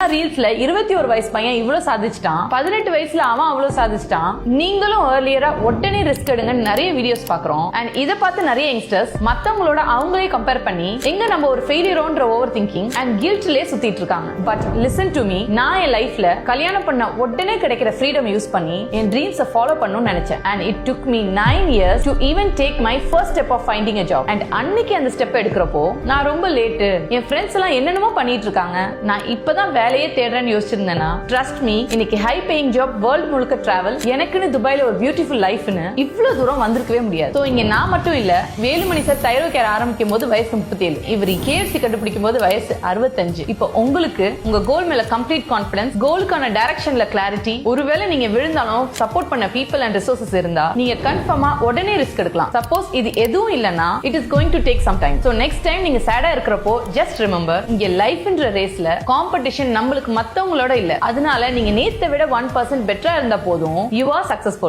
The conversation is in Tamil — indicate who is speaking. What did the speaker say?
Speaker 1: ரீல்ஸ்ல 21 வயசு பையன் இவ்வளவு சாதிச்சிட்டான், 18 வயசுல அவன் அவ்வளவு சாதிச்சிட்டான், நீங்களும் ஏர்லியரா உடனே ரிஸ்க் எடுங்க நிறைய வீடியோஸ் பாக்குறோம். அண்ட் இத பார்த்து நிறைய யங்ஸ்டர்ஸ் மத்தவங்களோட அவங்களே கம்பேர் பண்ணி எங்க நம்ம ஒரு ஃபெயிலியரோன்ற ஓவர் திங்கிங் அண்ட் கில்ட்லயே சுத்திட்டு இருக்காங்க. பட் லிசன் டு மீ, நான் என் லைஃப்ல கல்யாணம் பண்ண உடனே கிடைக்கிற ஃப்ரீடம் யூஸ் பண்ணி என் ட்ரீம்ஸை ஃபாலோ பண்ணணும்னு நினைச்சேன். And it took me 9 years to even take my first step of finding a job. And அன்னைக்கு அந்த ஸ்டெப் எடுக்கிறப்போ நான் ரொம்ப லேட்டு, என் ஃப்ரெண்ட்ஸ் எல்லாம் என்னென்னமோ பண்ணிட்டு இருக்காங்க, நான் இப்பதான் வேலையே தேடுறேன்னு யோசிச்சிருந்தேன்னா ட்ரஸ்ட் மீ, இன்னைக்கு ஹை பேயிங் ஜாப், வேர்ல்ட் முழுக்க டிராவல், எனக்குன்னு துபாயில ஒரு பியூட்டிஃபுல் லைஃப்னு இவ்வளவு தூரம் வந்திருக்கவே முடியாது. சோ இங்க நான் மட்டும் இல்ல, வேலுமணி சார் தைராய்டு கேர் ஆரம்பிக்கும் போது வயசு 37, இவர் KFC கண்டுபிடிக்கும் போது வயசு 65. இப்போ உங்களுக்கு உங்க கோல் மேல கம்ப்ளீட் கான்ஃபிடன்ஸ், கோலுக்கான டைரக்ஷன்ல கிளாரிட்டி, ஒருவேளை நீங்க விழுந்தாலும் சப்போர்ட் பண்ண பீப்பிள் அண்ட் ரிசோர்சஸ் இருந்தா நீங்க கன்ஃபார்மா உடனே ரிஸ்க் எடுக்கலாம். சப்போஸ் இது எதுவும் இல்லனா it is going to take some time. So next time நீங்க சேடா இருக்கிறப்போ ஜஸ்ட் ரிமெம்பர், இங்க லைஃப்ன்ற ரேஸ்ல காம்படிஷன் நம்மளுக்கு மத்தவங்களோட இல்ல. அதனால நீங்க நேத்தை விட 1% பெட்டரா இருந்தா போதும், யூ ஆர் சக்சஸ்ஃபுல்.